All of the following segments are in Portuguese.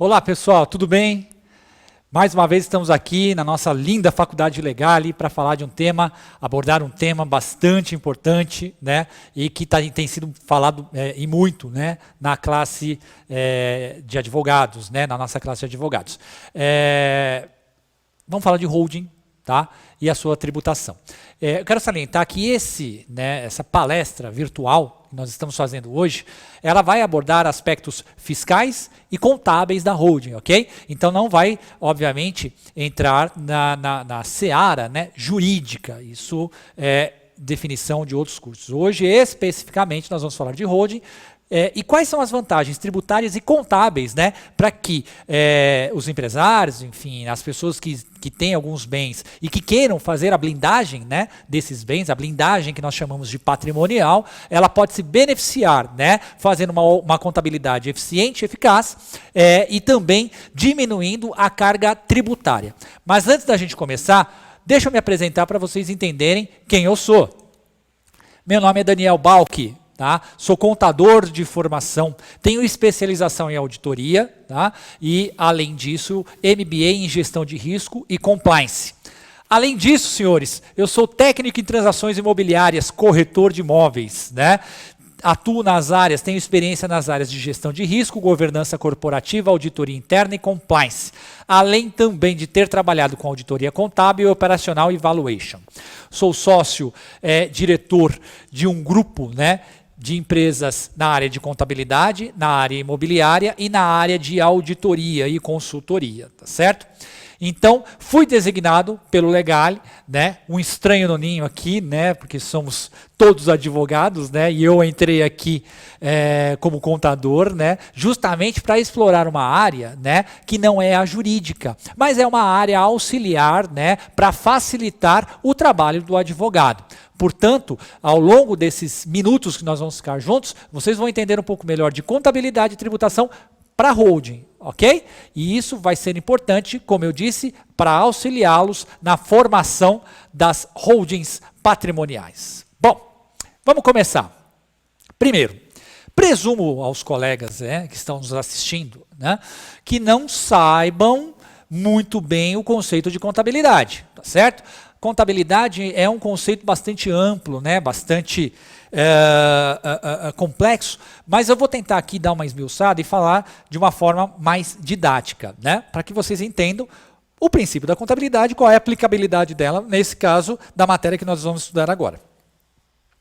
Olá pessoal, tudo bem? Mais uma vez estamos aqui na nossa linda Faculdade Legale para falar de um tema, abordar um tema bastante importante, né? E que tem sido falado e muito, né? Na classe de advogados, né? Na nossa classe de advogados. Vamos falar de holding, tá? E a sua tributação. Eu quero salientar que essa palestra virtual que nós estamos fazendo hoje, ela vai abordar aspectos fiscais e contábeis da holding, ok? Então não vai, obviamente, entrar na seara, né, jurídica. Isso é definição de outros cursos. Hoje, especificamente, nós vamos falar de holding. E quais são as vantagens tributárias e contábeis, né, para que os empresários, enfim, as pessoas que têm alguns bens e que queiram fazer a blindagem, né, desses bens, a blindagem que nós chamamos de patrimonial, ela pode se beneficiar, né, fazendo uma contabilidade eficiente e eficaz e também diminuindo a carga tributária. Mas antes da gente começar, deixa eu me apresentar para vocês entenderem quem eu sou. Meu nome é Daniel Balchi. Tá? Sou contador de formação, tenho especialização em auditoria, tá? E, além disso, MBA em gestão de risco e compliance. Além disso, senhores, eu sou técnico em transações imobiliárias, corretor de imóveis, né? Atuo nas áreas, tenho experiência nas áreas de gestão de risco, governança corporativa, auditoria interna e compliance. Além também de ter trabalhado com auditoria contábil, operacional e valuation. Sou sócio, diretor de um grupo, né, de empresas na área de contabilidade, na área imobiliária e na área de auditoria e consultoria, tá certo? Então, fui designado pelo Legale, né, um estranho no ninho aqui, né, porque somos todos advogados, né, e eu entrei aqui como contador, né, justamente para explorar uma área, né, que não é a jurídica, mas é uma área auxiliar, né, para facilitar o trabalho do advogado. Portanto, ao longo desses minutos que nós vamos ficar juntos, vocês vão entender um pouco melhor de contabilidade e tributação para holding, ok? E isso vai ser importante, como eu disse, para auxiliá-los na formação das holdings patrimoniais. Bom, vamos começar. Primeiro, presumo aos colegas que estão nos assistindo, né, que não saibam muito bem o conceito de contabilidade, tá certo? Contabilidade é um conceito bastante amplo, né? Bastante complexo, mas eu vou tentar aqui dar uma esmiuçada e falar de uma forma mais didática, né? Para que vocês entendam o princípio da contabilidade, qual é a aplicabilidade dela, nesse caso, da matéria que nós vamos estudar agora.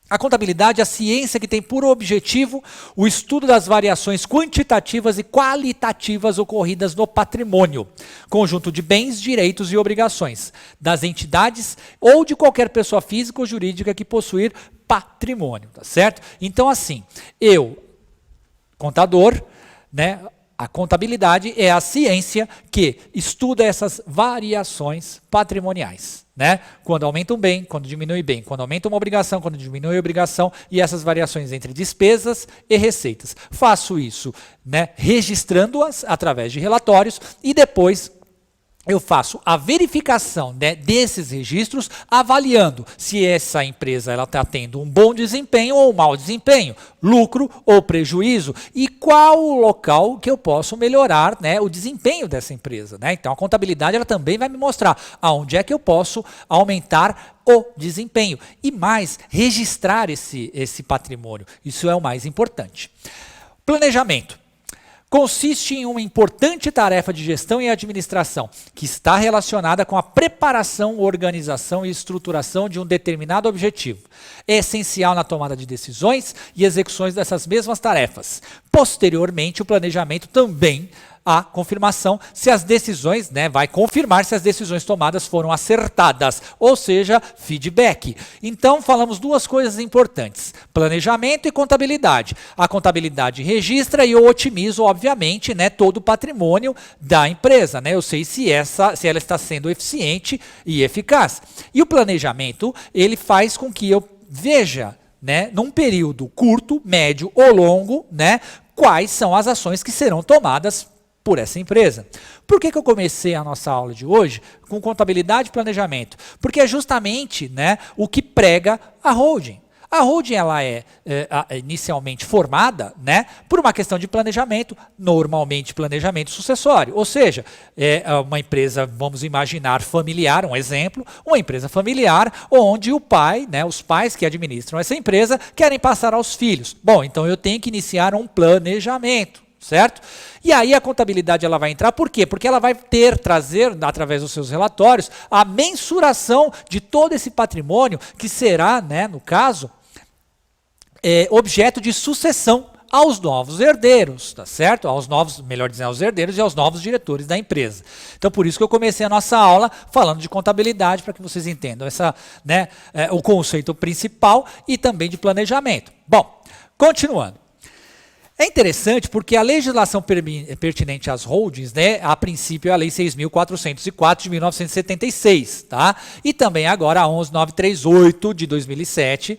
A contabilidade é a ciência que tem por objetivo o estudo das variações quantitativas e qualitativas ocorridas no patrimônio, conjunto de bens, direitos e obrigações, das entidades ou de qualquer pessoa física ou jurídica que possuir patrimônio, tá certo? Então, assim, contador, né? A contabilidade é a ciência que estuda essas variações patrimoniais, né? Quando aumenta um bem, quando diminui bem, quando aumenta uma obrigação, quando diminui a obrigação e essas variações entre despesas e receitas. Faço isso, né, registrando-as através de relatórios e depois eu faço a verificação, né, desses registros, avaliando se essa empresa está tendo um bom desempenho ou um mau desempenho, lucro ou prejuízo, e qual o local que eu posso melhorar, né, o desempenho dessa empresa, né? Então a contabilidade ela também vai me mostrar aonde é que eu posso aumentar o desempenho e mais, registrar esse patrimônio. Isso é o mais importante. Planejamento. Consiste em uma importante tarefa de gestão e administração, que está relacionada com a preparação, organização e estruturação de um determinado objetivo. É essencial na tomada de decisões e execuções dessas mesmas tarefas. Posteriormente, o planejamento também a confirmação se as decisões, né, vai confirmar se as decisões tomadas foram acertadas, ou seja, feedback. Então, falamos duas coisas importantes, planejamento e contabilidade. A contabilidade registra e eu otimizo, obviamente, né, todo o patrimônio da empresa, né? Eu sei se ela está sendo eficiente e eficaz. E o planejamento, ele faz com que eu veja, né, num período curto, médio ou longo, né, quais são as ações que serão tomadas por essa empresa. Por que eu comecei a nossa aula de hoje com contabilidade e planejamento? Porque é justamente, né, o que prega a holding. A holding ela é inicialmente formada, né, por uma questão de planejamento, normalmente planejamento sucessório. Ou seja, é uma empresa, vamos imaginar, familiar, um exemplo, uma empresa familiar onde o pai, né, os pais que administram essa empresa querem passar aos filhos. Bom, então eu tenho que iniciar um planejamento. Certo? E aí a contabilidade ela vai entrar, por quê? Porque ela vai trazer, através dos seus relatórios, a mensuração de todo esse patrimônio que será, né, no caso, objeto de sucessão aos novos herdeiros, tá certo? Aos novos, melhor dizendo, aos herdeiros e aos novos diretores da empresa. Então, por isso que eu comecei a nossa aula falando de contabilidade, para que vocês entendam essa, né, o conceito principal e também de planejamento. Bom, continuando. É interessante porque a legislação pertinente às holdings, né, a princípio é a Lei 6.404 de 1976, tá? E também agora a 11.938 de 2007,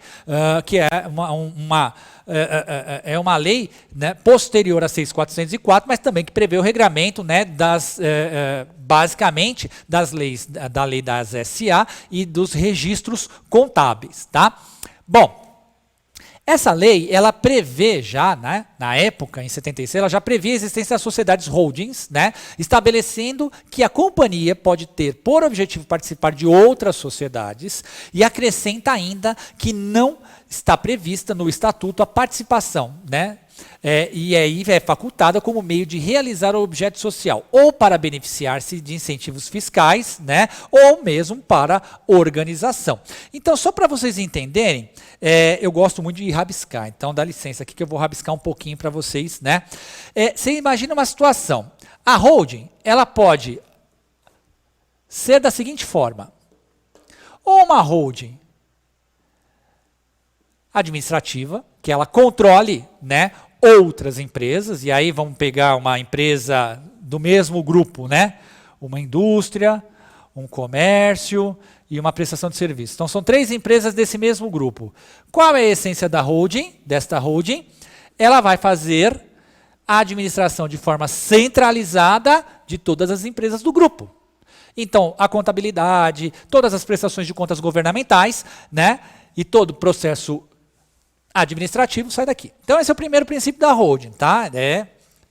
que é uma lei, né, posterior a 6.404, mas também que prevê o regramento, né, basicamente das leis, da lei das SA e dos registros contábeis, tá? Bom, essa lei, ela prevê já, né, na época, em 76, ela já previa a existência das sociedades holdings, né, estabelecendo que a companhia pode ter por objetivo participar de outras sociedades e acrescenta ainda que não está prevista no estatuto a participação, né, e aí é facultada como meio de realizar o objeto social, ou para beneficiar-se de incentivos fiscais, né, ou mesmo para organização. Então, só para vocês entenderem, eu gosto muito de rabiscar, então dá licença aqui que eu vou rabiscar um pouquinho para vocês, né? Você imagina uma situação, a holding, ela pode ser da seguinte forma, ou uma holding administrativa, que ela controle, né, outras empresas, e aí vamos pegar uma empresa do mesmo grupo, né? Uma indústria, um comércio e uma prestação de serviço. Então são 3 empresas desse mesmo grupo. Qual é a essência da holding, desta holding? Ela vai fazer a administração de forma centralizada de todas as empresas do grupo. Então, a contabilidade, todas as prestações de contas governamentais, né? E todo o processo administrativo sai daqui. Então esse é o primeiro princípio da holding, tá?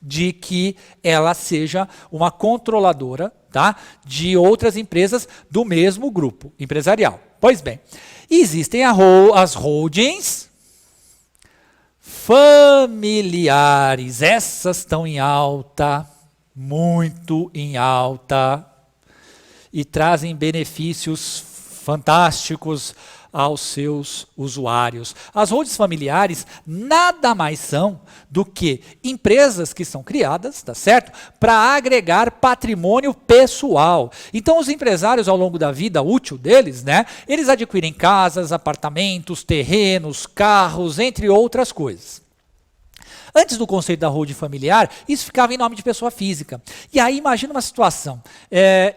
De que ela seja uma controladora, tá, de outras empresas do mesmo grupo empresarial. Pois bem, existem as holdings familiares. Essas estão em alta, muito em alta, e trazem benefícios fantásticos aos seus usuários. As holdings familiares nada mais são do que empresas que são criadas, tá certo? Para agregar patrimônio pessoal. Então os empresários ao longo da vida útil deles, né, eles adquirem casas, apartamentos, terrenos, carros, entre outras coisas. Antes do conceito da holding familiar, isso ficava em nome de pessoa física. E aí imagina uma situação,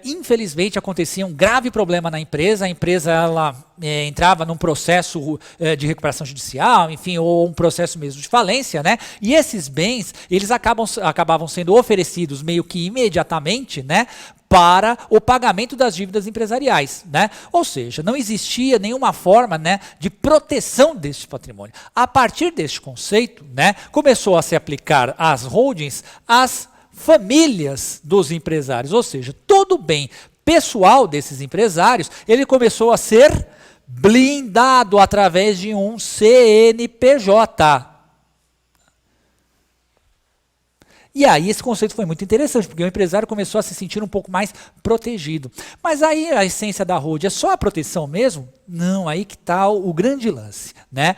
infelizmente acontecia um grave problema na empresa, a empresa ela, entrava num processo de recuperação judicial, enfim, ou um processo mesmo de falência, né? E esses bens, eles acabavam sendo oferecidos meio que imediatamente, né, para o pagamento das dívidas empresariais, né? Ou seja, não existia nenhuma forma, né, de proteção deste patrimônio. A partir deste conceito, né, começou a se aplicar às holdings, às famílias dos empresários, ou seja, todo o bem pessoal desses empresários, ele começou a ser blindado através de um CNPJ. E aí esse conceito foi muito interessante, porque o empresário começou a se sentir um pouco mais protegido. Mas aí a essência da holding é só a proteção mesmo? Não, aí que está o grande lance, né?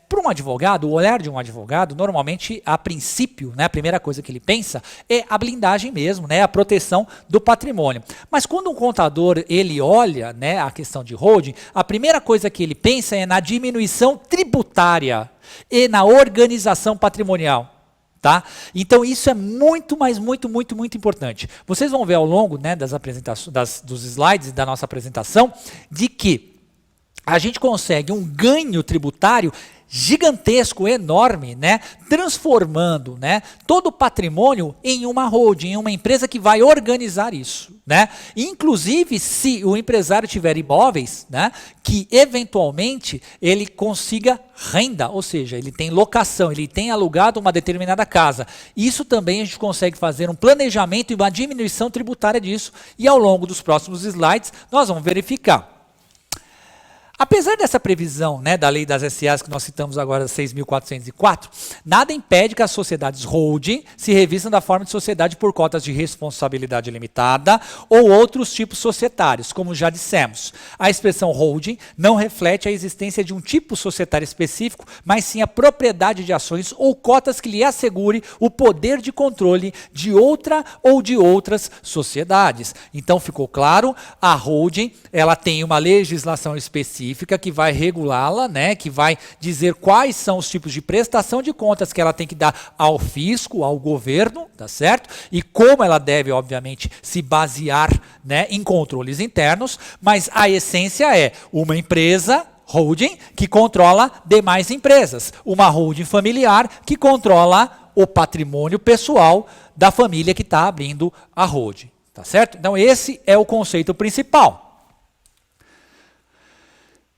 Para um advogado, o olhar de um advogado, normalmente, a princípio, né, a primeira coisa que ele pensa é a blindagem mesmo, né, a proteção do patrimônio. Mas quando um contador ele olha, né, a questão de holding, a primeira coisa que ele pensa é na diminuição tributária e na organização patrimonial. Tá? Então isso é muito, mas muito, muito, muito importante. Vocês vão ver ao longo, né, das apresentações, dos slides da nossa apresentação, de que a gente consegue um ganho tributário gigantesco, enorme, né, transformando, né, todo o patrimônio em uma holding, em uma empresa que vai organizar isso, né? Inclusive, se o empresário tiver imóveis, né, que eventualmente ele consiga renda, ou seja, ele tem locação, ele tem alugado uma determinada casa. Isso também a gente consegue fazer um planejamento e uma diminuição tributária disso, e ao longo dos próximos slides nós vamos verificar. Apesar dessa previsão, né, da lei das SAs que nós citamos agora, 6.404, nada impede que as sociedades holding se revistam da forma de sociedade por cotas de responsabilidade limitada ou outros tipos societários, como já dissemos. A expressão holding não reflete a existência de um tipo societário específico, mas sim a propriedade de ações ou cotas que lhe assegure o poder de controle de outra ou de outras sociedades. Então ficou claro, a holding ela tem uma legislação específica que vai regulá-la, né, que vai dizer quais são os tipos de prestação de contas que ela tem que dar ao fisco, ao governo, tá certo? E como ela deve, obviamente, se basear, né, em controles internos, mas a essência é uma empresa holding que controla demais empresas, uma holding familiar que controla o patrimônio pessoal da família que está abrindo a holding, tá certo? Então esse é o conceito principal.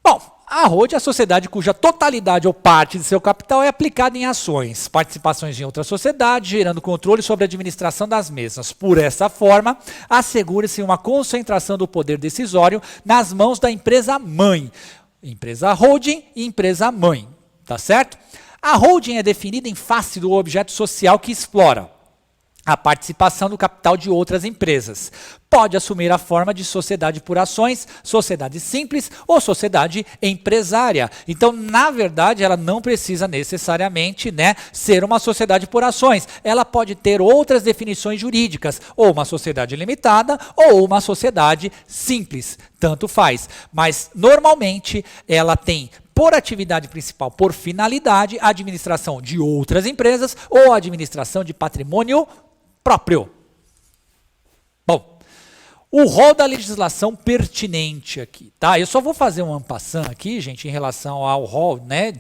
Bom, a holding é a sociedade cuja totalidade ou parte de seu capital é aplicada em ações, participações em outra sociedade, gerando controle sobre a administração das mesmas. Por essa forma, assegura-se uma concentração do poder decisório nas mãos da empresa-mãe. Empresa holding e empresa-mãe, tá certo? A holding é definida em face do objeto social que explora a participação do capital de outras empresas. Pode assumir a forma de sociedade por ações, sociedade simples ou sociedade empresária. Então, na verdade, ela não precisa necessariamente, né, ser uma sociedade por ações. Ela pode ter outras definições jurídicas, ou uma sociedade limitada ou uma sociedade simples, tanto faz. Mas, normalmente, ela tem por atividade principal, por finalidade, a administração de outras empresas ou a administração de patrimônio próprio. Bom, o rol da legislação pertinente aqui, tá? Eu só vou fazer um en passant aqui, gente, em relação ao rol, né,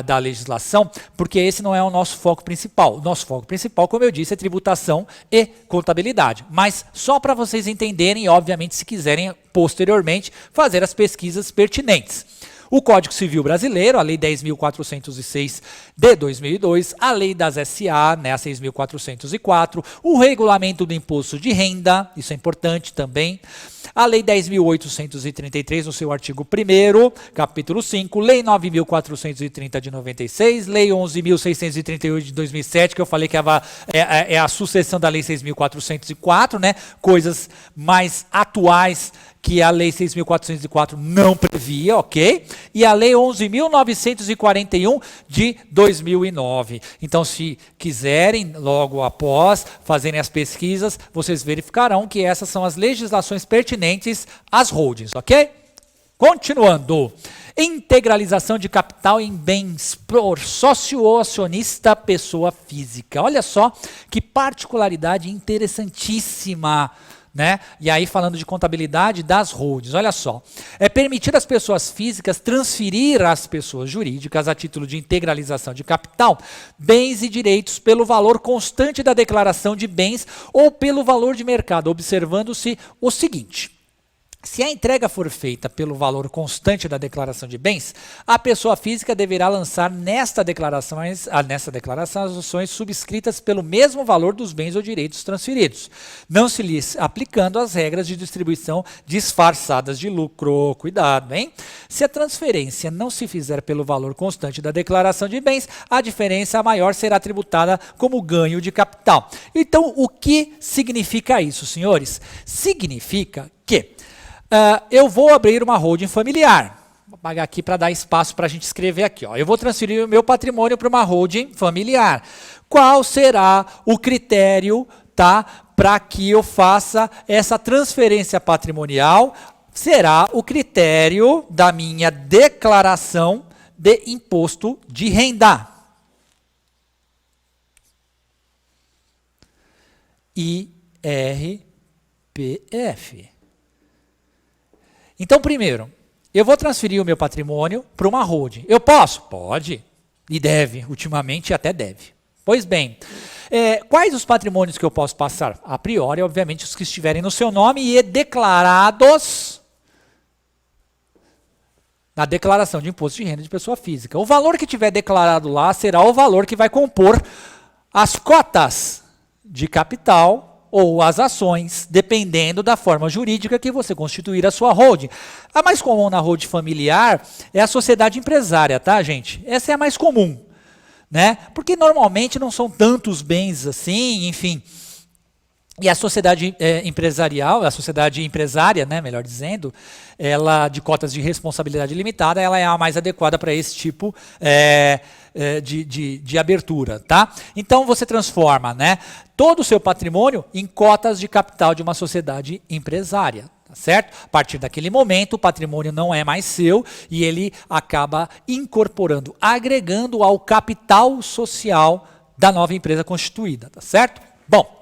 da legislação, porque esse não é o nosso foco principal. O nosso foco principal, como eu disse, é tributação e contabilidade. Mas só para vocês entenderem e, obviamente, se quiserem posteriormente fazer as pesquisas pertinentes. O Código Civil Brasileiro, a Lei 10.406 de 2002, a Lei das SA, né, a 6.404, o Regulamento do Imposto de Renda, isso é importante também, a Lei 10.833, no seu artigo 1º, capítulo 5, Lei 9.430 de 96, Lei 11.638 de 2007, que eu falei que é a sucessão da Lei 6.404, né, coisas mais atuais que a Lei 6.404 não previa, ok? E a Lei 11.941 de 2009. Então, se quiserem, logo após fazerem as pesquisas, vocês verificarão que essas são as legislações pertinentes às holdings, ok? Continuando. Integralização de capital em bens por sócio ou acionista pessoa física. Olha só que particularidade interessantíssima, né? E aí falando de contabilidade das holdings, olha só. É permitir às pessoas físicas transferir às pessoas jurídicas, a título de integralização de capital, bens e direitos pelo valor constante da declaração de bens ou pelo valor de mercado, observando-se o seguinte: se a entrega for feita pelo valor constante da declaração de bens, a pessoa física deverá lançar nesta declaração as ações subscritas pelo mesmo valor dos bens ou direitos transferidos, não se lhes aplicando as regras de distribuição disfarçadas de lucro. Cuidado, hein? Se a transferência não se fizer pelo valor constante da declaração de bens, a diferença maior será tributada como ganho de capital. Então, o que significa isso, senhores? Significa que eu vou abrir uma holding familiar. Vou apagar aqui para dar espaço para a gente escrever aqui. Ó. Eu vou transferir o meu patrimônio para uma holding familiar. Qual será o critério, tá, para que eu faça essa transferência patrimonial? Será o critério da minha declaração de imposto de renda. IRPF. Então, primeiro, eu vou transferir o meu patrimônio para uma holding. Eu posso? Pode. E deve. Ultimamente até deve. Pois bem, quais os patrimônios que eu posso passar? A priori, obviamente, os que estiverem no seu nome e declarados na declaração de imposto de renda de pessoa física. O valor que tiver declarado lá será o valor que vai compor as cotas de capital ou as ações, dependendo da forma jurídica que você constituir a sua holding. A mais comum na holding familiar é a sociedade empresária, tá, gente? Essa é a mais comum, né? Porque normalmente não são tantos bens assim, enfim. E a sociedade empresarial, a sociedade empresária, né, melhor dizendo, ela de cotas de responsabilidade limitada, ela é a mais adequada para esse tipo de abertura, tá? Então você transforma, né, todo o seu patrimônio em cotas de capital de uma sociedade empresária, tá certo? A partir daquele momento o patrimônio não é mais seu e ele acaba incorporando, agregando ao capital social da nova empresa constituída, tá certo? Bom,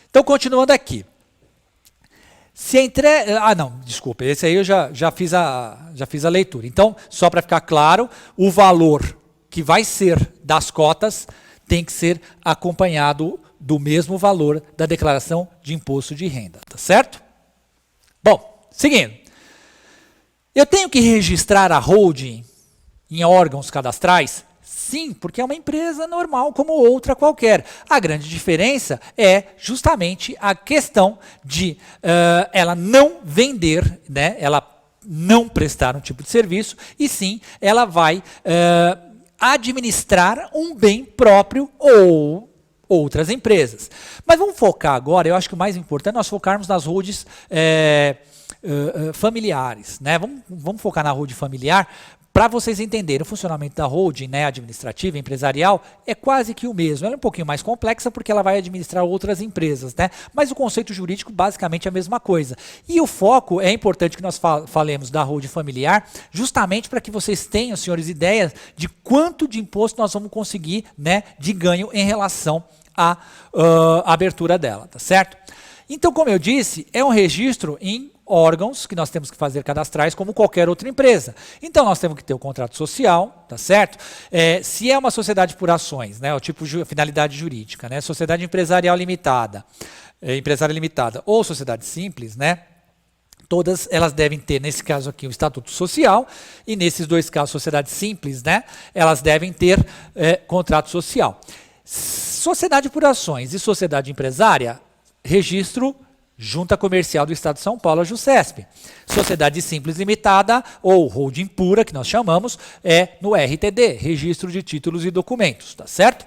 então, continuando aqui. Desculpa, esse aí eu já fiz a leitura. Então, só para ficar claro, o valor que vai ser das cotas tem que ser acompanhado do mesmo valor da declaração de imposto de renda, tá certo? Bom, seguindo. Eu tenho que registrar a holding em órgãos cadastrais? Sim, porque é uma empresa normal como outra qualquer. A grande diferença é justamente a questão de ela não vender, né, ela não prestar um tipo de serviço, e sim ela vai administrar um bem próprio ou outras empresas. Mas vamos focar agora, eu acho que o mais importante é nós focarmos nas holdings familiares, né? Vamos focar na holding familiar. Para vocês entenderem, o funcionamento da holding, né, administrativa, empresarial, é quase que o mesmo. Ela é um pouquinho mais complexa porque ela vai administrar outras empresas, né? Mas o conceito jurídico basicamente é a mesma coisa. E o foco, é importante que nós falemos da holding familiar, justamente para que vocês tenham, senhores, ideias de quanto de imposto nós vamos conseguir, né, de ganho em relação à abertura dela, tá certo? Então, como eu disse, é um registro em órgãos que nós temos que fazer cadastrais como qualquer outra empresa. Então nós temos que ter o contrato social, tá certo? Se é uma sociedade por ações, né, o tipo de finalidade jurídica, né, sociedade empresarial limitada, empresária limitada ou sociedade simples, né, todas elas devem ter, nesse caso aqui, o estatuto social, e nesses dois casos, sociedade simples, né, elas devem ter contrato social. Sociedade por ações e sociedade empresária, registro Junta Comercial do Estado de São Paulo, a JUSESP. Sociedade Simples Limitada, ou holding pura, que nós chamamos, é no RTD, Registro de Títulos e Documentos, tá certo?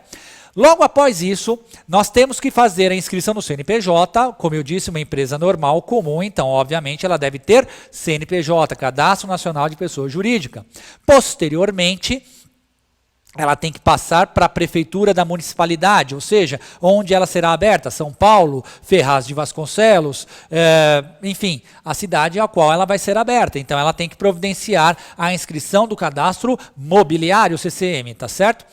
Logo após isso, nós temos que fazer a inscrição no CNPJ, como eu disse, uma empresa normal, comum, então, obviamente, ela deve ter CNPJ, Cadastro Nacional de Pessoa Jurídica. Posteriormente, ela tem que passar para a prefeitura da municipalidade, ou seja, onde ela será aberta, São Paulo, Ferraz de Vasconcelos, enfim, a cidade a qual ela vai ser aberta. Então ela tem que providenciar a inscrição do cadastro mobiliário, CCM, tá certo?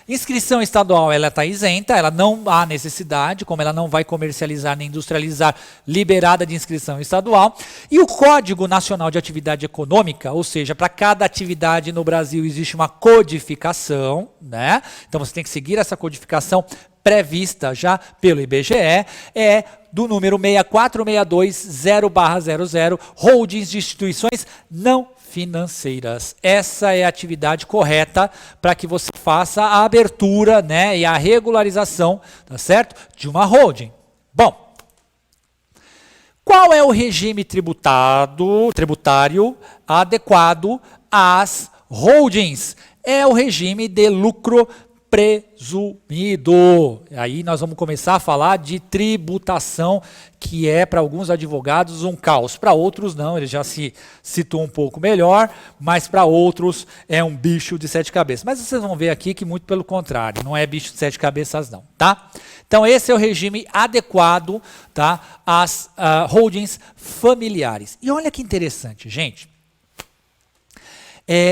Inscrição estadual, ela está isenta, ela não há necessidade, como ela não vai comercializar nem industrializar, liberada de inscrição estadual. E o Código Nacional de Atividade Econômica, ou seja, para cada atividade no Brasil existe uma codificação, né? Então você tem que seguir essa codificação prevista já pelo IBGE, é do número 64620/00, holdings de instituições não financeiras. Essa é a atividade correta para que você faça a abertura, né, e a regularização, tá certo? De uma holding. Bom, qual é o regime tributário adequado às holdings? É o regime de lucro presumido. Aí nós vamos começar a falar de tributação, que é para alguns advogados um caos, para outros não, ele já se situou um pouco melhor, mas para outros é um bicho de 7 cabeças. Mas vocês vão ver aqui que muito pelo contrário, não é bicho de 7 cabeças não, tá? Então esse é o regime adequado, tá, às holdings familiares. E olha que interessante, gente.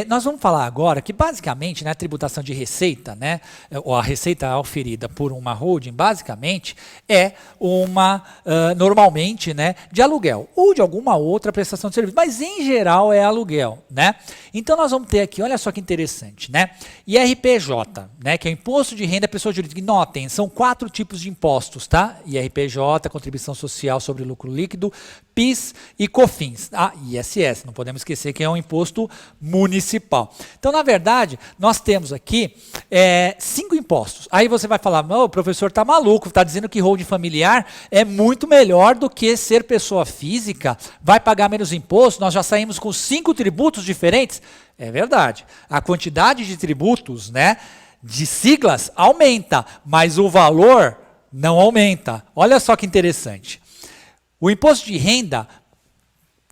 Nós vamos falar agora que basicamente, né, a tributação de receita, né, ou a receita oferida por uma holding, basicamente é uma, normalmente, né, de aluguel ou de alguma outra prestação de serviço, mas em geral é aluguel, né? Então nós vamos ter aqui, olha só que interessante, né, IRPJ, né, que é o Imposto de Renda Pessoa Jurídica. E notem, são 4 tipos de impostos, tá? IRPJ, Contribuição Social sobre Lucro Líquido, PIS e COFINS. ISS, não podemos esquecer que é um imposto municipal. Então, na verdade, nós temos aqui 5 impostos. Aí você vai falar, o professor está maluco, está dizendo que holding familiar é muito melhor do que ser pessoa física, vai pagar menos imposto, nós já saímos com 5 tributos diferentes. É verdade. A quantidade de tributos, né, de siglas aumenta, mas o valor não aumenta. Olha só que interessante. O imposto de renda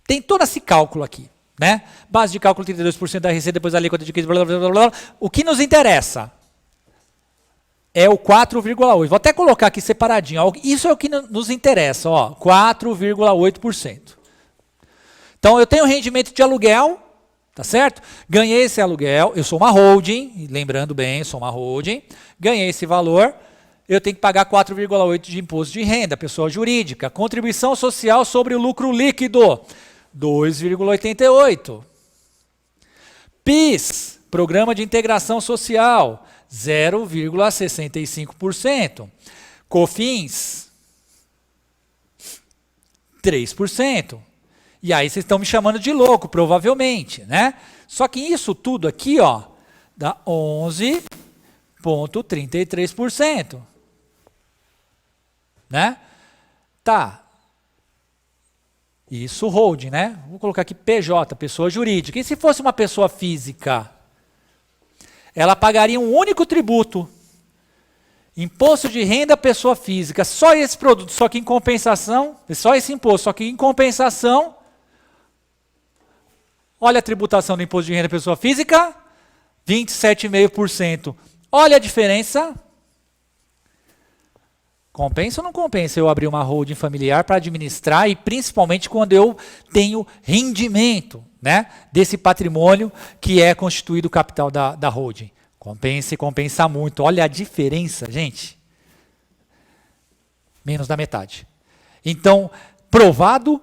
tem todo esse cálculo aqui, né? Base de cálculo 32% da receita, depois a alíquota de 15%, blá, blá, blá, blá. O que nos interessa é o 4,8%. Vou até colocar aqui separadinho. Ó. Isso é o que nos interessa, ó, 4,8%. Então, eu tenho rendimento de aluguel, tá certo? Ganhei esse aluguel, eu sou uma holding, lembrando bem, sou uma holding, ganhei esse valor, eu tenho que pagar 4,8% de imposto de renda, pessoa jurídica. Contribuição social sobre o lucro líquido, 2,88%. PIS, Programa de Integração Social, 0,65%. COFINS, 3%. E aí vocês estão me chamando de louco, provavelmente, né? Só que isso tudo aqui, ó, dá 11,33%. Né? Tá. Isso holding, né? Vou colocar aqui PJ, pessoa jurídica. E se fosse uma pessoa física? Ela pagaria um único tributo. Imposto de renda pessoa física. Só esse produto, só que em compensação, só esse imposto, só que em compensação, olha a tributação do imposto de renda pessoa física, 27,5%. Olha a diferença. Compensa ou não compensa eu abrir uma holding familiar para administrar e principalmente quando eu tenho rendimento, né, desse patrimônio que é constituído o capital da holding? Compensa e compensa muito. Olha a diferença, gente. Menos da metade. Então, provado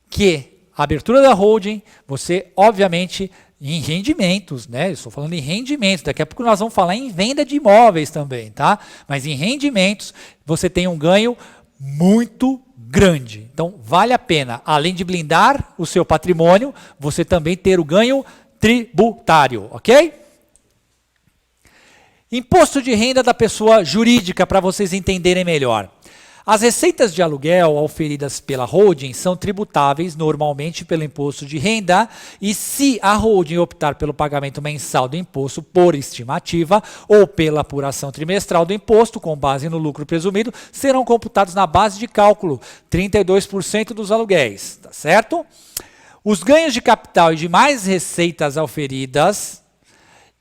que a abertura da holding, você, obviamente, em rendimentos, né? Eu estou falando em rendimentos. Daqui a pouco nós vamos falar em venda de imóveis também, tá? Mas em rendimentos, você tem um ganho muito grande. Então, vale a pena, além de blindar o seu patrimônio, você também ter o ganho tributário, ok? Imposto de renda da pessoa jurídica, para vocês entenderem melhor. As receitas de aluguel auferidas pela holding são tributáveis normalmente pelo imposto de renda e se a holding optar pelo pagamento mensal do imposto por estimativa ou pela apuração trimestral do imposto com base no lucro presumido, serão computados na base de cálculo 32% dos aluguéis, tá certo? Os ganhos de capital e demais receitas auferidas,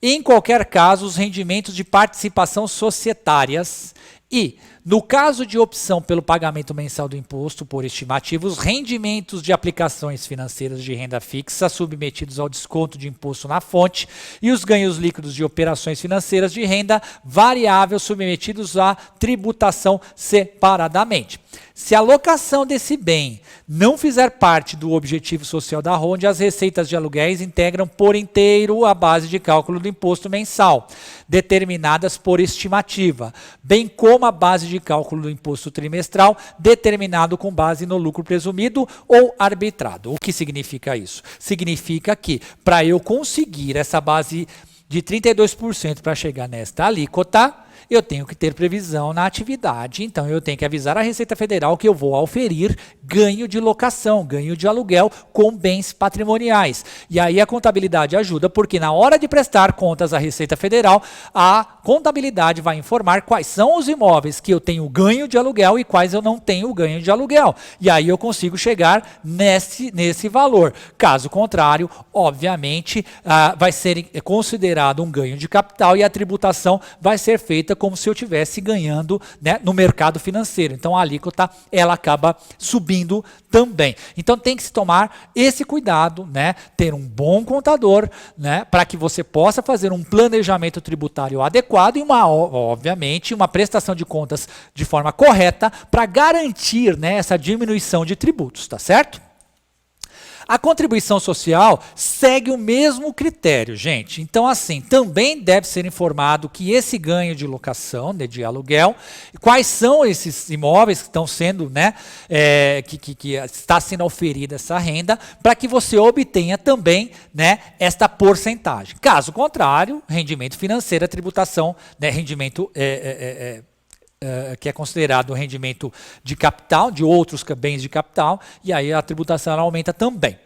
em qualquer caso, os rendimentos de participação societárias e no caso de opção pelo pagamento mensal do imposto por estimativa, os rendimentos de aplicações financeiras de renda fixa submetidos ao desconto de imposto na fonte e os ganhos líquidos de operações financeiras de renda variável submetidos à tributação separadamente. Se a alocação desse bem não fizer parte do objetivo social da holding, as receitas de aluguéis integram por inteiro a base de cálculo do imposto mensal, determinadas por estimativa, bem como a base de cálculo do imposto trimestral, determinado com base no lucro presumido ou arbitrado. O que significa isso? Significa que, para eu conseguir essa base de 32% para chegar nesta alíquota, eu tenho que ter previsão na atividade, então eu tenho que avisar a Receita Federal que eu vou auferir ganho de locação, ganho de aluguel com bens patrimoniais. E aí a contabilidade ajuda, porque na hora de prestar contas à Receita Federal, a contabilidade vai informar quais são os imóveis que eu tenho ganho de aluguel e quais eu não tenho ganho de aluguel. E aí eu consigo chegar nesse valor. Caso contrário, obviamente, vai ser considerado um ganho de capital e a tributação vai ser feita feita como se eu estivesse ganhando, né, no mercado financeiro. Então a alíquota ela acaba subindo também. Então tem que se tomar esse cuidado, né, ter um bom contador, né, para que você possa fazer um planejamento tributário adequado e obviamente uma prestação de contas de forma correta para garantir, né, essa diminuição de tributos, tá certo? A contribuição social segue o mesmo critério, gente. Então, assim, também deve ser informado que esse ganho de locação, né, de aluguel, quais são esses imóveis que estão sendo, né, que está sendo oferida essa renda, para que você obtenha também, né, esta porcentagem. Caso contrário, rendimento financeiro, a tributação, né, rendimento que é considerado o rendimento de capital, de outros bens de capital, e aí a tributação ela aumenta também.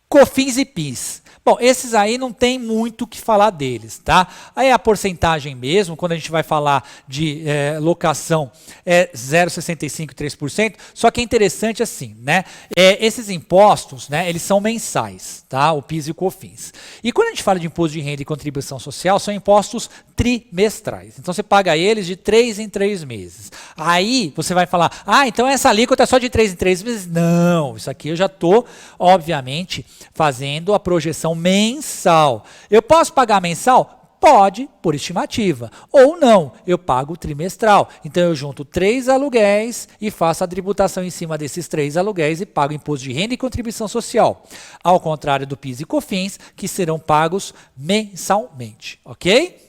COFINS e PIS. Bom, esses aí não tem muito o que falar deles, tá? Aí a porcentagem mesmo, quando a gente vai falar de locação, é 0,65% e 3%, só que é interessante assim, né? Esses impostos, né, eles são mensais, tá? O PIS e o COFINS. E quando a gente fala de imposto de renda e contribuição social, são impostos trimestrais. Então você paga eles de 3 em 3 meses. Aí você vai falar, então essa alíquota é só de 3 em 3 meses? Não, isso aqui eu já estou, obviamente, fazendo a projeção mensal. Eu posso pagar mensal? Pode, por estimativa. Ou não, eu pago trimestral. Então eu junto 3 aluguéis e faço a tributação em cima desses 3 aluguéis e pago imposto de renda e contribuição social. Ao contrário do PIS e COFINS, que serão pagos mensalmente. Ok?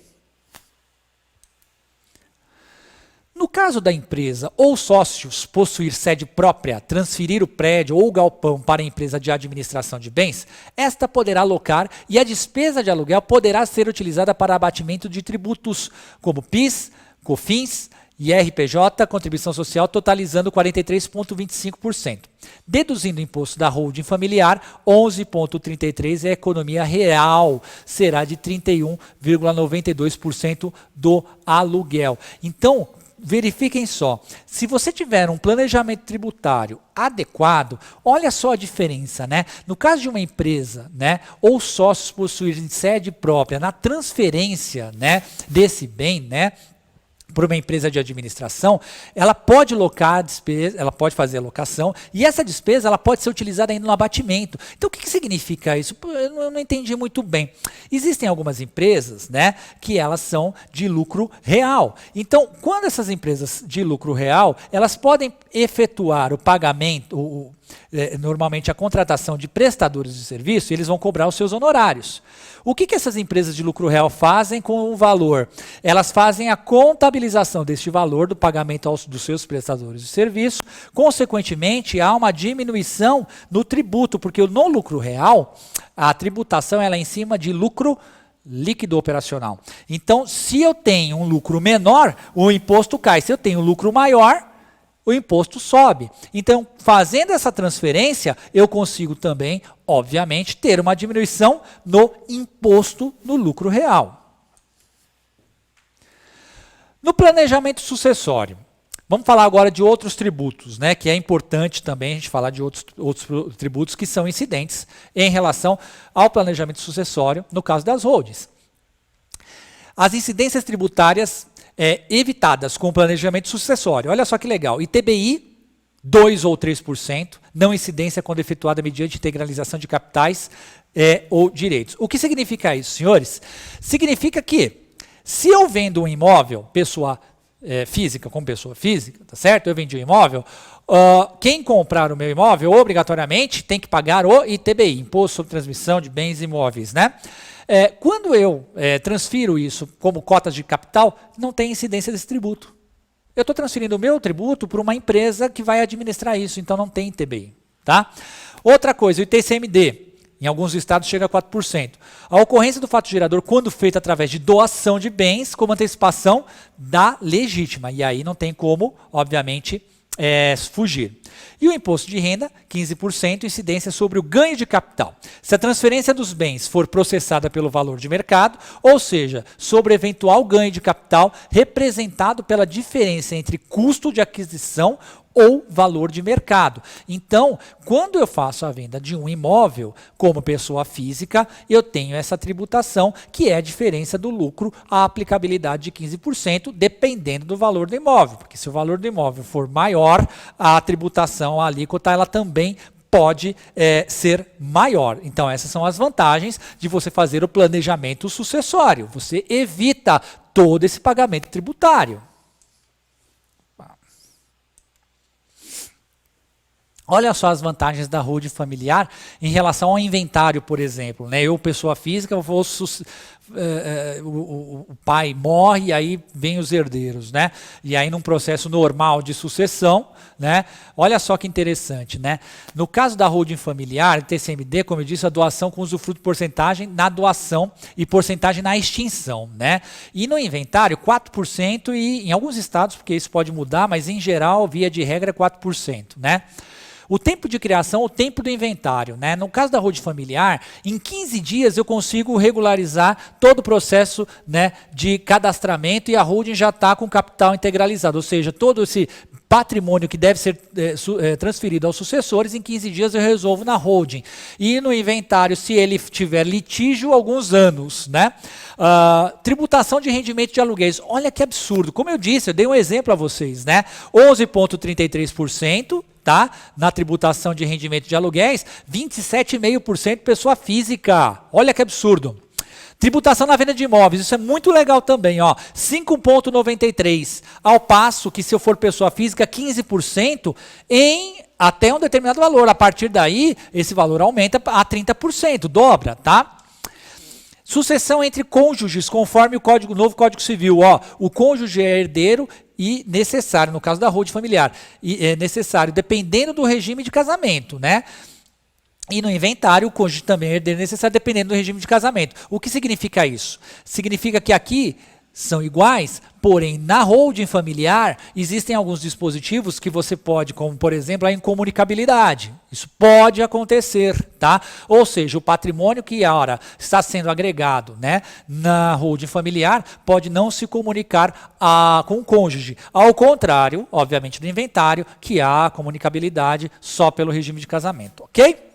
No caso da empresa ou sócios possuir sede própria, transferir o prédio ou o galpão para a empresa de administração de bens, esta poderá alocar e a despesa de aluguel poderá ser utilizada para abatimento de tributos como PIS, COFINS, IRPJ, contribuição social, totalizando 43,25%. Deduzindo o imposto da holding familiar, 11,33% e a economia real será de 31,92% do aluguel. Então, verifiquem só, se você tiver um planejamento tributário adequado, olha só a diferença, né? No caso de uma empresa, né, ou sócios possuírem sede própria, na transferência, né, desse bem, né, por uma empresa de administração, ela pode locar a despesa, ela pode fazer a locação, e essa despesa ela pode ser utilizada ainda no abatimento. Então, o que significa isso? Eu não entendi muito bem. Existem algumas empresas, né, que elas são de lucro real. Então, quando essas empresas de lucro real, elas podem efetuar o pagamento, normalmente a contratação de prestadores de serviço, e eles vão cobrar os seus honorários. O que essas empresas de lucro real fazem com o valor? Elas fazem a contabilização deste valor do pagamento dos seus prestadores de serviço. Consequentemente, há uma diminuição no tributo, porque no lucro real, a tributação ela é em cima de lucro líquido operacional. Então, se eu tenho um lucro menor, o imposto cai. Se eu tenho um lucro maior, o imposto sobe. Então, fazendo essa transferência, eu consigo também, obviamente, ter uma diminuição no imposto no lucro real. No planejamento sucessório, vamos falar agora de outros tributos, né, que é importante também a gente falar de outros tributos que são incidentes em relação ao planejamento sucessório, no caso das holdings. As incidências tributárias evitadas com o planejamento sucessório. Olha só que legal. ITBI, 2 ou 3%, não incidência quando efetuada mediante integralização de capitais ou direitos. O que significa isso, senhores? Significa que, se eu vendo um imóvel, pessoa física com pessoa física, tá certo? Eu vendi um imóvel, quem comprar o meu imóvel, obrigatoriamente, tem que pagar o ITBI, Imposto sobre Transmissão de Bens Imóveis, né? Quando eu transfiro isso como cotas de capital, não tem incidência desse tributo. Eu estou transferindo o meu tributo para uma empresa que vai administrar isso, então não tem ITBI. Tá? Outra coisa, o ITCMD, em alguns estados chega a 4%. A ocorrência do fato gerador, quando feita através de doação de bens, como antecipação da legítima. E aí não tem como, obviamente, fugir. E o imposto de renda, 15% incidência sobre o ganho de capital. Se a transferência dos bens for processada pelo valor de mercado, ou seja, sobre eventual ganho de capital representado pela diferença entre custo de aquisição ou valor de mercado. Então, quando eu faço a venda de um imóvel como pessoa física, eu tenho essa tributação, que é a diferença do lucro, a aplicabilidade de 15%, dependendo do valor do imóvel. Porque se o valor do imóvel for maior, a tributação, a alíquota, ela também pode ser maior. Então, essas são as vantagens de você fazer o planejamento sucessório. Você evita todo esse pagamento tributário. Olha só as vantagens da holding familiar em relação ao inventário, por exemplo. Né? Eu, pessoa física, o pai morre e aí vem os herdeiros. Né? E aí, num processo normal de sucessão, né? Olha só que interessante. Né? No caso da holding familiar, TCMD, como eu disse, a doação com usufruto de porcentagem na doação e porcentagem na extinção. Né? E no inventário, 4%, e em alguns estados, porque isso pode mudar, mas em geral, via de regra, é 4%. Né? O tempo de criação, o tempo do inventário. Né? No caso da holding familiar, em 15 dias eu consigo regularizar todo o processo, né, de cadastramento e a holding já está com o capital integralizado. Ou seja, todo esse patrimônio que deve ser transferido aos sucessores, em 15 dias eu resolvo na holding. E no inventário, se ele tiver litígio, alguns anos. Né? Tributação de rendimento de aluguéis. Olha que absurdo. Como eu disse, eu dei um exemplo a vocês. Né? 11,33%. Tá? Na tributação de rendimento de aluguéis, 27,5% pessoa física. Olha que absurdo. Tributação na venda de imóveis, isso é muito legal também, ó, 5,93%, ao passo que se eu for pessoa física, 15% em até um determinado valor. A partir daí, esse valor aumenta a 30%, dobra, tá? Sucessão entre cônjuges, conforme o novo Código Civil. Ó, o cônjuge é herdeiro e necessário, no caso da holding familiar, e é necessário, dependendo do regime de casamento. Né? E no inventário, o cônjuge também é herdeiro necessário, dependendo do regime de casamento. O que significa isso? Significa que aqui são iguais, porém, na holding familiar, existem alguns dispositivos que você pode, como por exemplo, a incomunicabilidade. Isso pode acontecer, tá? Ou seja, o patrimônio que ora está sendo agregado, né, na holding familiar pode não se comunicar com o cônjuge. Ao contrário, obviamente, do inventário, que há a comunicabilidade só pelo regime de casamento, ok?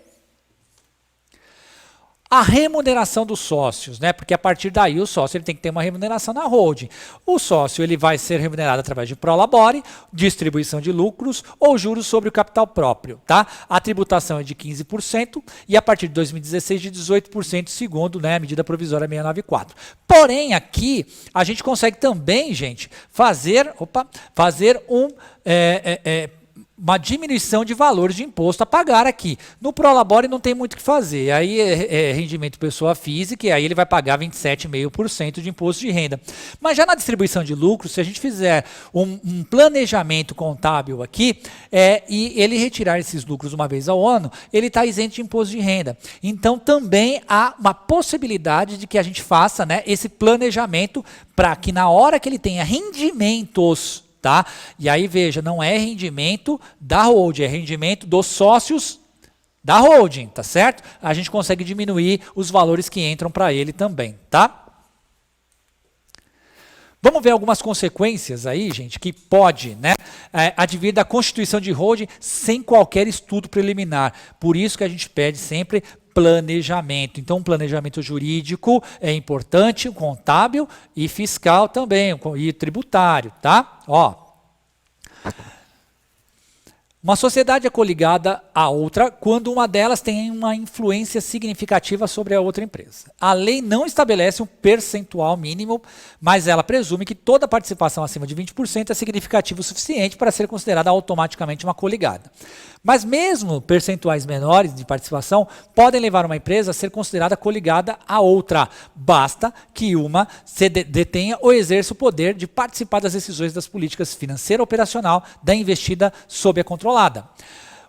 A remuneração dos sócios, né? Porque a partir daí o sócio ele tem que ter uma remuneração na holding. O sócio ele vai ser remunerado através de prolabore, distribuição de lucros ou juros sobre o capital próprio. Tá? A tributação é de 15% e a partir de 2016 de 18%, segundo, né, a medida provisória 694. Porém, aqui a gente consegue também, gente, fazer uma diminuição de valores de imposto a pagar aqui. No Prolabore não tem muito o que fazer. Aí é rendimento pessoa física e aí ele vai pagar 27,5% de imposto de renda. Mas já na distribuição de lucros, se a gente fizer um planejamento contábil aqui e ele retirar esses lucros uma vez ao ano, ele está isento de imposto de renda. Então também há uma possibilidade de que a gente faça, né, esse planejamento para que na hora que ele tenha rendimentos, tá? E aí, veja, não é rendimento da holding, é rendimento dos sócios da holding, tá certo? A gente consegue diminuir os valores que entram para ele também, tá? Vamos ver algumas consequências aí, gente, que pode, né, advir da constituição de holding sem qualquer estudo preliminar. Por isso que a gente pede sempre planejamento. Então, um planejamento jurídico é importante, contábil e fiscal também, e tributário, tá? Ó, uma sociedade é coligada à outra quando uma delas tem uma influência significativa sobre a outra empresa. A lei não estabelece um percentual mínimo, mas ela presume que toda participação acima de 20% é significativa o suficiente para ser considerada automaticamente uma coligada. Mas mesmo percentuais menores de participação podem levar uma empresa a ser considerada coligada à outra. Basta que uma detenha ou exerça o poder de participar das decisões das políticas financeira e operacional da investida sob a controlada.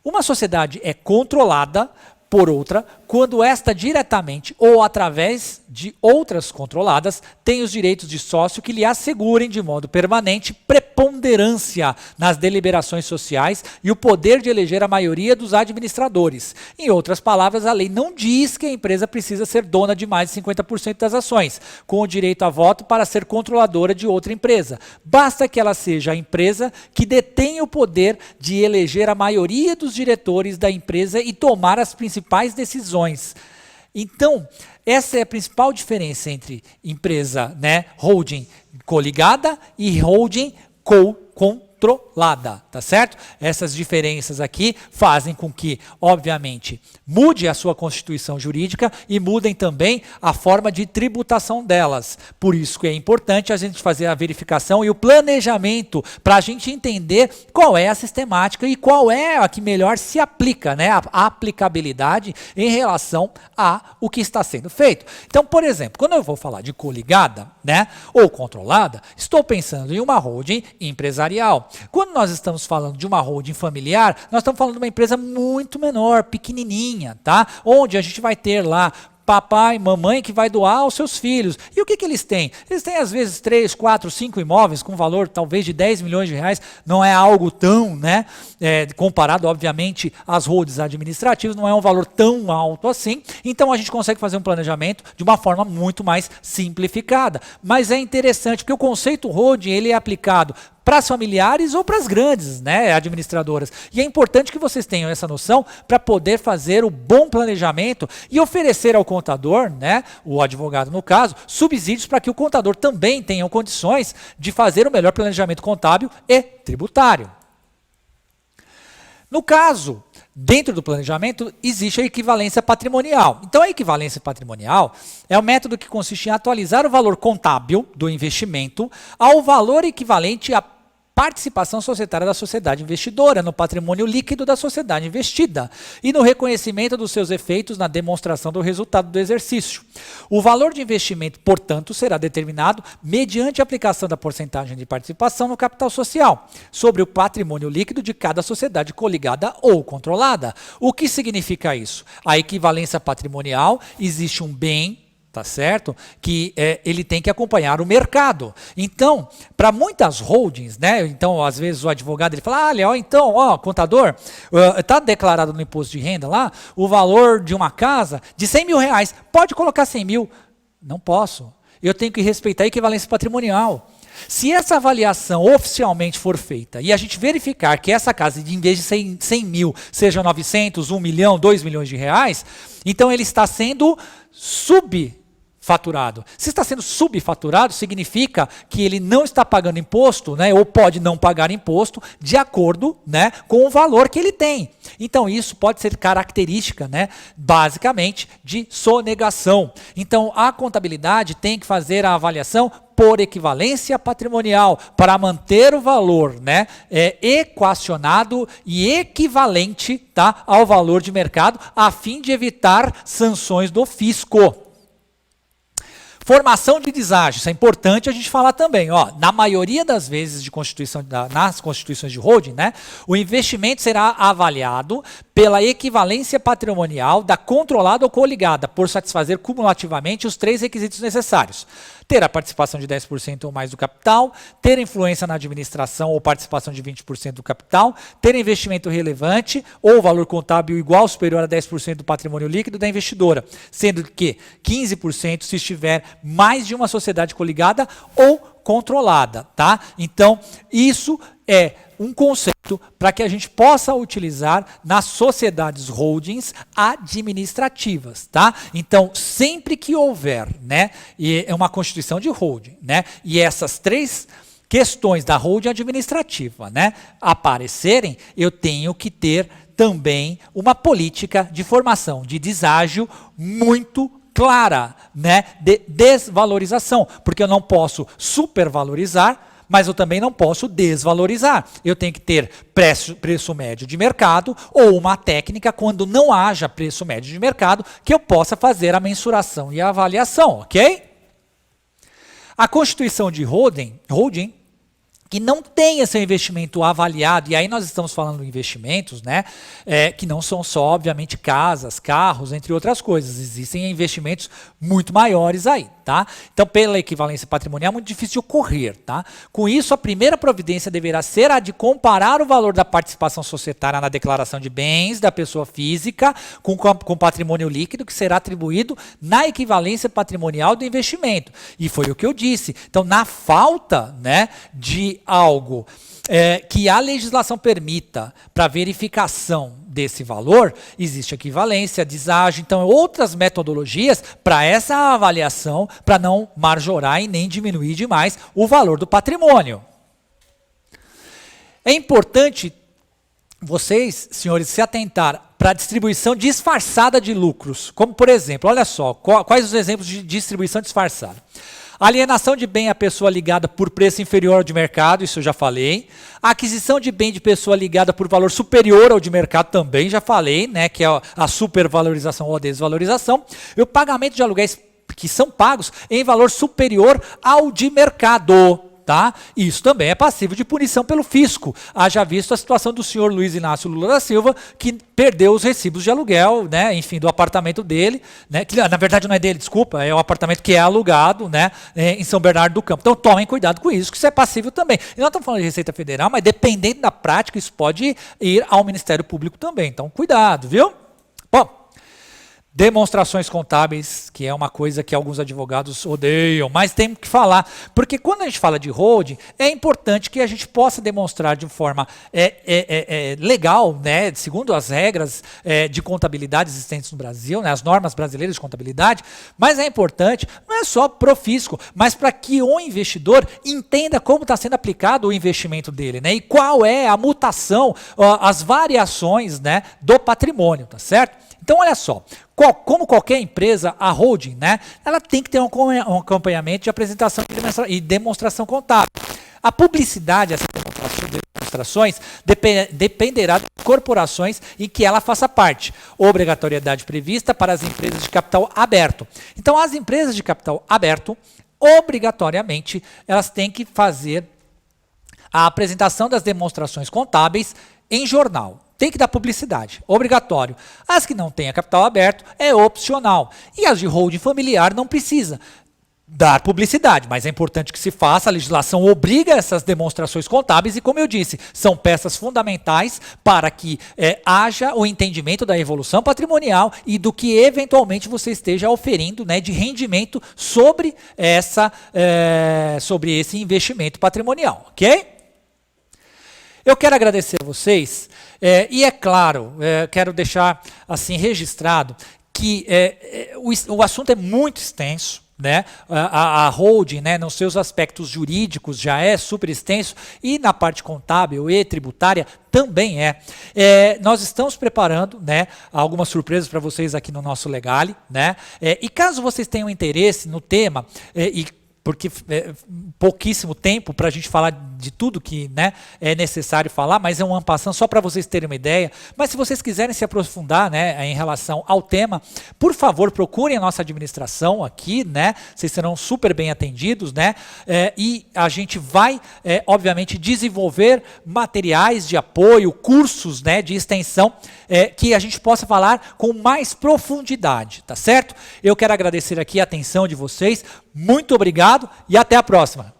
Uma sociedade é controlada por outra quando esta diretamente ou através de outras controladas tem os direitos de sócio que lhe assegurem de modo permanente preponderância nas deliberações sociais e o poder de eleger a maioria dos administradores. Em outras palavras, a lei não diz que a empresa precisa ser dona de mais de 50% das ações, com o direito a voto para ser controladora de outra empresa. Basta que ela seja a empresa que detém o poder de eleger a maioria dos diretores da empresa e tomar as principais decisões. Então, essa é a principal diferença entre empresa, holding coligada e holding controlada, tá certo? Essas diferenças aqui fazem com que, obviamente, mude a sua constituição jurídica e mudem também a forma de tributação delas. Por isso que é importante a gente fazer a verificação e o planejamento para a gente entender qual é a sistemática e qual é a que melhor se aplica, a aplicabilidade em relação a o que está sendo feito. Então, por exemplo, quando eu vou falar de coligada, ou controlada, estou pensando em uma holding empresarial. Quando nós estamos falando de uma holding familiar, nós estamos falando de uma empresa muito menor, pequenininha, tá? Onde a gente vai ter lá papai, mamãe que vai doar aos seus filhos. E o que eles têm? Eles têm às vezes 3, 4, 5 imóveis com valor talvez de 10 milhões de reais. Não é algo tão, comparado obviamente às holdings administrativas, não é um valor tão alto assim. Então a gente consegue fazer um planejamento de uma forma muito mais simplificada. Mas é interessante porque o conceito holding ele é aplicado para as familiares ou para as grandes administradoras. E é importante que vocês tenham essa noção para poder fazer o bom planejamento e oferecer ao contador, o advogado no caso, subsídios para que o contador também tenha condições de fazer o melhor planejamento contábil e tributário. No caso, dentro do planejamento, existe a equivalência patrimonial. Então, a equivalência patrimonial é o método que consiste em atualizar o valor contábil do investimento ao valor equivalente à participação societária da sociedade investidora no patrimônio líquido da sociedade investida e no reconhecimento dos seus efeitos na demonstração do resultado do exercício. O valor de investimento, portanto, será determinado mediante a aplicação da porcentagem de participação no capital social sobre o patrimônio líquido de cada sociedade coligada ou controlada. O que significa isso? A equivalência patrimonial, existe um bem, tá certo? Que ele tem que acompanhar o mercado. Então, para muitas holdings, então às vezes o advogado ele fala, contador, está declarado no imposto de renda lá o valor de uma casa de 100 mil reais. Pode colocar 100 mil? Não posso. Eu tenho que respeitar a equivalência patrimonial. Se essa avaliação oficialmente for feita e a gente verificar que essa casa, em vez de 100 mil, seja 900, 1 milhão, 2 milhões de reais, então ele está sendo subfaturado. Se está sendo subfaturado, significa que ele não está pagando imposto, ou pode não pagar imposto de acordo, com o valor que ele tem. Então isso pode ser característica, basicamente, de sonegação. Então a contabilidade tem que fazer a avaliação por equivalência patrimonial para manter o valor, equacionado e equivalente, ao valor de mercado, a fim de evitar sanções do fisco. Formação de deságio, isso é importante a gente falar também. Na maioria das vezes nas constituições de holding, o investimento será avaliado pela equivalência patrimonial da controlada ou coligada, por satisfazer cumulativamente os 3 requisitos necessários. Ter a participação de 10% ou mais do capital, ter influência na administração ou participação de 20% do capital, ter investimento relevante ou valor contábil igual ou superior a 10% do patrimônio líquido da investidora, sendo que 15% se estiver mais de uma sociedade coligada ou controlada, tá? Então, isso é um conceito para que a gente possa utilizar nas sociedades holdings administrativas, tá? Então, sempre que houver, e é uma constituição de holding, e essas 3 questões da holding administrativa, aparecerem, eu tenho que ter também uma política de formação de deságio muito clara, de desvalorização, porque eu não posso supervalorizar, mas eu também não posso desvalorizar. Eu tenho que ter preço médio de mercado ou uma técnica quando não haja preço médio de mercado que eu possa fazer a mensuração e a avaliação, ok? A constituição de holding, que não tenha seu investimento avaliado, e aí nós estamos falando de investimentos, né, que não são só, obviamente, casas, carros, entre outras coisas. Existem investimentos muito maiores aí, tá? Então, pela equivalência patrimonial, é muito difícil de ocorrer, tá? Com isso, a primeira providência deverá ser a de comparar o valor da participação societária na declaração de bens da pessoa física com patrimônio líquido que será atribuído na equivalência patrimonial do investimento. E foi o que eu disse. Então, na falta, né, de algo que a legislação permita para verificação desse valor, existe equivalência, deságio, então outras metodologias para essa avaliação, para não majorar e nem diminuir demais o valor do patrimônio. É importante vocês, senhores, se atentar para a distribuição disfarçada de lucros, como por exemplo, olha só, quais os exemplos de distribuição disfarçada? Alienação de bem à pessoa ligada por preço inferior ao de mercado, isso eu já falei. A aquisição de bem de pessoa ligada por valor superior ao de mercado, também já falei, né, que é a supervalorização ou a desvalorização. E o pagamento de aluguéis que são pagos em valor superior ao de mercado. Tá? Isso também é passível de punição pelo fisco. Haja visto a situação do senhor Luiz Inácio Lula da Silva, que perdeu os recibos de aluguel, né, enfim, do apartamento dele, né, que na verdade não é dele, desculpa, é um apartamento que é alugado, né, em São Bernardo do Campo. Então tomem cuidado com isso, que isso é passível também. E nós estamos falando de Receita Federal, mas dependendo da prática, isso pode ir ao Ministério Público também. Então cuidado, viu? Bom, demonstrações contábeis, que é uma coisa que alguns advogados odeiam, mas tem que falar, porque quando a gente fala de holding, é importante que a gente possa demonstrar de forma legal, né, segundo as regras de contabilidade existentes no Brasil, né, as normas brasileiras de contabilidade, mas é importante, não é só para o fisco, mas para que o investidor entenda como está sendo aplicado o investimento dele, né, e qual é a mutação, as variações, né, do patrimônio, tá certo? Então, olha só, como qualquer empresa, a holding, né, ela tem que ter um acompanhamento de apresentação e demonstração contábil. A publicidade dessas demonstrações dependerá das corporações em que ela faça parte. Obrigatoriedade prevista para as empresas de capital aberto. Então, as empresas de capital aberto, obrigatoriamente, elas têm que fazer a apresentação das demonstrações contábeis em jornal. Tem que dar publicidade, obrigatório. As que não têm a capital aberto é opcional. E as de holding familiar não precisa dar publicidade, mas é importante que se faça, a legislação obriga essas demonstrações contábeis e, como eu disse, são peças fundamentais para que haja o entendimento da evolução patrimonial e do que eventualmente você esteja oferindo, né, de rendimento sobre esse investimento patrimonial, ok? Eu quero agradecer a vocês e, é claro, quero deixar assim registrado que o assunto é muito extenso, né? A holding, né, nos seus aspectos jurídicos já é super extenso e na parte contábil e tributária também nós estamos preparando, né, algumas surpresas para vocês aqui no nosso Legale, né? E caso vocês tenham interesse no tema porque pouquíssimo tempo para a gente falar de tudo que, né, é necessário falar, mas é um passant só para vocês terem uma ideia. Mas se vocês quiserem se aprofundar, né, em relação ao tema, por favor, procurem a nossa administração aqui, né, vocês serão super bem atendidos, né, e a gente vai, obviamente, desenvolver materiais de apoio, cursos, né, de extensão, que a gente possa falar com mais profundidade, tá certo? Eu quero agradecer aqui a atenção de vocês, muito obrigado e até a próxima.